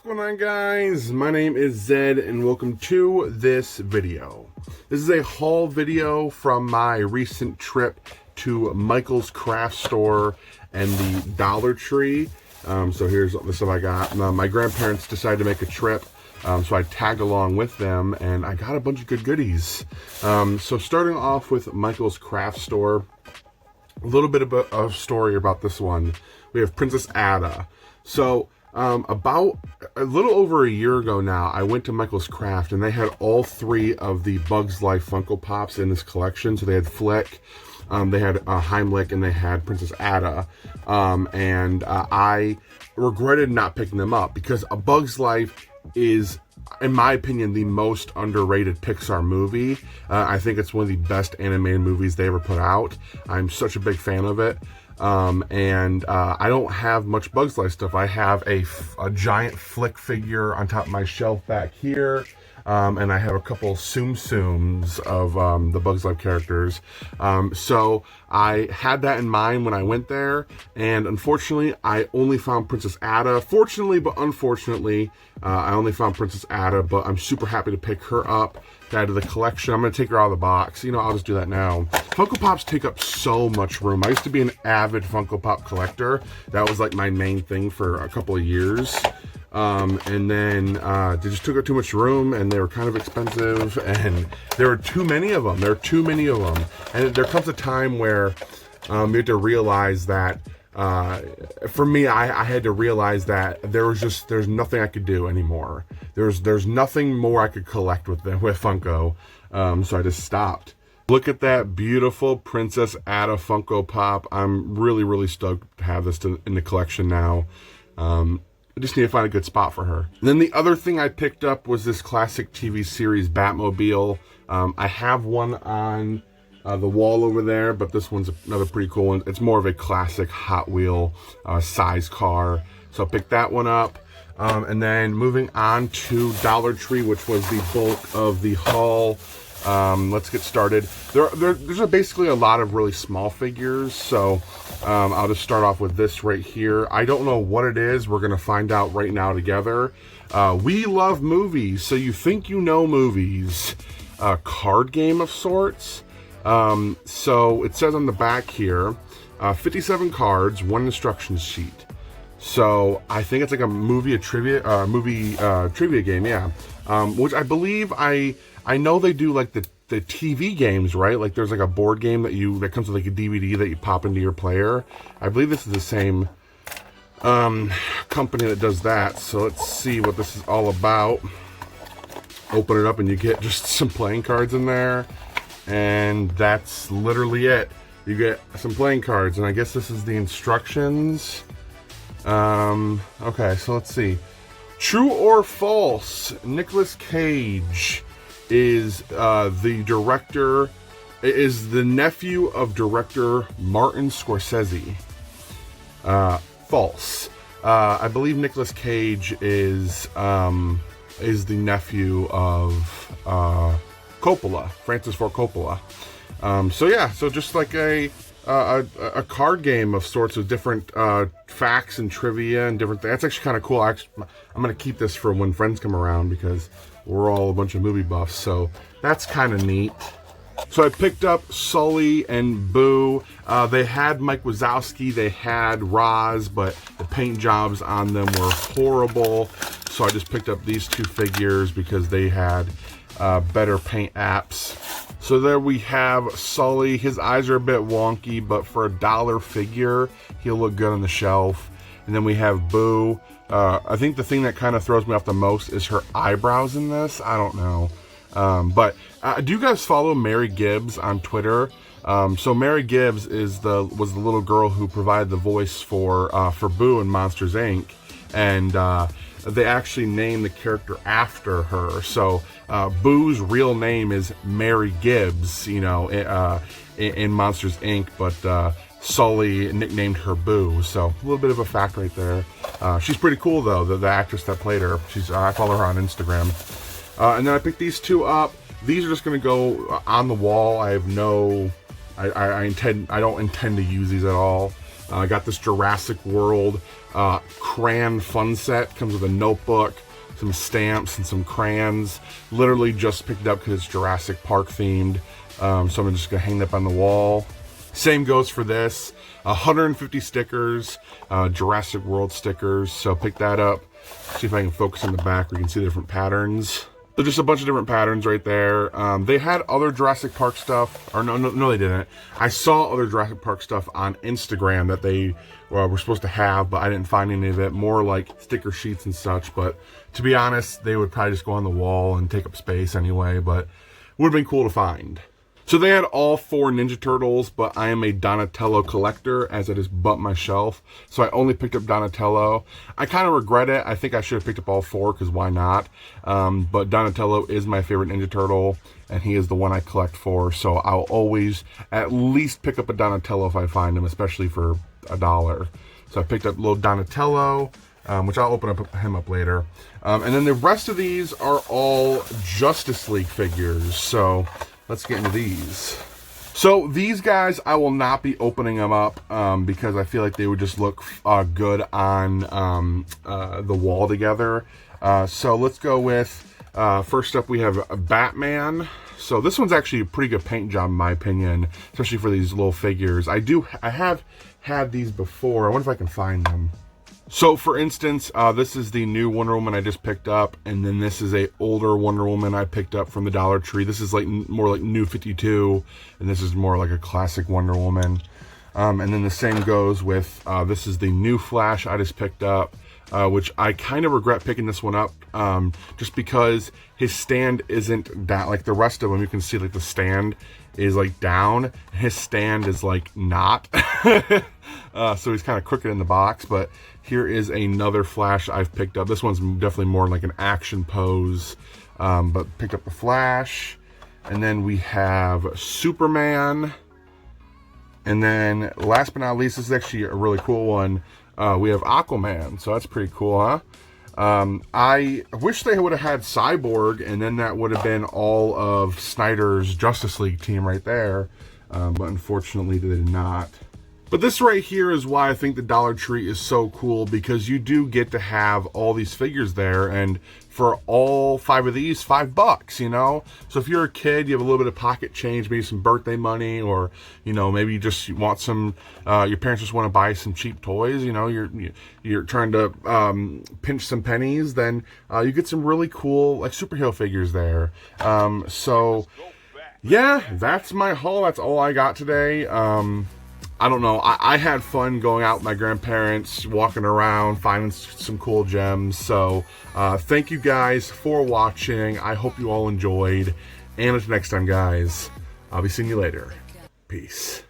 What's going on, guys? My name is Zed and welcome to this video. This is a haul video from my recent trip to Michael's Craft Store and the Dollar Tree. So here's the stuff I got. My grandparents decided to make a trip, so I tagged along with them and I got a bunch of good goodies. So starting off with Michael's Craft Store, a little bit of a story about this one. We have Princess Ada. So about a little over a year ago now, I went to Michael's Craft and they had all three of the Bugs Life Funko Pops in this collection. So they had Flick, they had Heimlich, and they had Princess Ada. I regretted not picking them up because A Bug's Life is, in my opinion, the most underrated Pixar movie. I think it's one of the best animated movies they ever put out. I'm such a big fan of it. I don't have much Bugs Life stuff. I have a giant Flick figure on top of my shelf back here. And I have a couple Tsum Tsums of the Bugs Life characters. So I had that in mind when I went there, and unfortunately I only found Princess Ada. Fortunately but unfortunately, I only found Princess Ada, but I'm super happy to pick her up, out of the collection. I'm going to take her out of the box. You know, I'll just do that now. Funko Pops take up so much room. I used to be an avid Funko Pop collector. That was like my main thing for a couple of years. And then they just took up too much room, and they were kind of expensive, and there were too many of them. And there comes a time where you have to realize that, for me, I had to realize that there's nothing I could do anymore. There's nothing more I could collect with Funko. So I just stopped. Look at that beautiful Princess Ada Funko Pop. I'm really, really stoked to have this in the collection now. I just need to find a good spot for her. And then the other thing I picked up was this classic TV series Batmobile. I have one on the wall over there, but this one's another pretty cool one. It's more of a classic Hot Wheel size car. So I picked that one up. And then moving on to Dollar Tree, which was the bulk of the haul. Let's get started. There's basically a lot of really small figures, so I'll just start off with this right here. I don't know what it is. We're going to find out right now together. We love movies, so you think you know movies. A card game of sorts. So it says on the back here, 57 cards, one instruction sheet. So I think it's like a trivia game, yeah. Which I believe I know they do like the TV games, right? Like there's like a board game that comes with like a DVD that you pop into your player. I believe this is the same company that does that. So let's see what this is all about. Open it up and you get just some playing cards in there, and that's literally it. You get some playing cards, and I guess this is the instructions. Okay, so let's see. True or false? Nicolas Cage is the nephew of director Martin Scorsese. False. I believe Nicolas Cage is the nephew of Coppola, Francis Ford Coppola. So yeah, so just like a card game of sorts with different facts and trivia and different things. That's actually kind of cool. I'm going to keep this for when friends come around because we're all a bunch of movie buffs, so that's kind of neat. So I picked up Sully and Boo. They had Mike Wazowski, they had Roz, but the paint jobs on them were horrible. So I just picked up these two figures because they had better paint apps. So there we have Sully. His eyes are a bit wonky, but for $1 figure, he'll look good on the shelf. And then we have Boo. I think the thing that kind of throws me off the most is her eyebrows in this. I don't know. But do you guys follow Mary Gibbs on Twitter? So Mary Gibbs was the little girl who provided the voice for Boo in Monsters, Inc. And they actually named the character after her. So Boo's real name is Mary Gibbs, you know, in Monsters, Inc. But Sully nicknamed her Boo. So a little bit of a fact right there. She's pretty cool though, the actress that played her. I follow her on Instagram. And then I picked these two up. These are just going to go on the wall. I have no I don't intend to use these at all. I got this Jurassic World crayon fun set. Comes with a notebook, some stamps, and some crayons. Literally just picked it up because it's Jurassic Park themed. So I'm just gonna hang that up on the wall. Same goes for this. 150 stickers, Jurassic World stickers. So pick that up. See if I can focus on the back where you can see the different patterns. So just a bunch of different patterns right there. They had other Jurassic Park stuff, or no, they didn't. I saw other Jurassic Park stuff on Instagram that they were supposed to have, but I didn't find any of it. More like sticker sheets and such. But to be honest, they would probably just go on the wall and take up space anyway. But would have been cool to find. So they had all 4 Ninja Turtles, but I am a Donatello collector, as it is but my shelf. So I only picked up Donatello. I kind of regret it. I think I should have picked up all 4, because why not? But Donatello is my favorite Ninja Turtle, and he is the one I collect for. So I'll always at least pick up a Donatello if I find him, especially for $1. So I picked up little Donatello, which I'll open him up later. And then the rest of these are all Justice League figures. So let's get into these. So these guys, I will not be opening them up because I feel like they would just look good on the wall together. So let's go with, first up we have Batman. So this one's actually a pretty good paint job in my opinion, especially for these little figures. I have had these before. I wonder if I can find them. So for instance, this is the new Wonder Woman I just picked up, and then this is a older Wonder Woman I picked up from the Dollar Tree. This is like more like New 52, and this is more like a classic Wonder Woman. And then the same goes with, this is the new Flash I just picked up, which I kind of regret picking this one up, just because his stand isn't down. Like the rest of them, you can see like the stand is like down, his stand is like not. So he's kind of crooked in the box, but here is another Flash I've picked up. This one's definitely more like an action pose, but picked up the Flash. And then we have Superman. And then last but not least, this is actually a really cool one. We have Aquaman, so that's pretty cool, huh? I wish they would have had Cyborg, and then that would have been all of Snyder's Justice League team right there, but unfortunately they did not. But this right here is why I think the Dollar Tree is so cool, because you do get to have all these figures there, and for all 5 of these, $5, you know? So if you're a kid, you have a little bit of pocket change, maybe some birthday money, or, you know, maybe you just want some, your parents just want to buy some cheap toys, you know, you're trying to pinch some pennies, then you get some really cool, like, superhero figures there. So, yeah, that's my haul. That's all I got today. I don't know. I had fun going out with my grandparents, walking around, finding some cool gems. So thank you guys for watching. I hope you all enjoyed. And until next time, guys, I'll be seeing you later. Peace.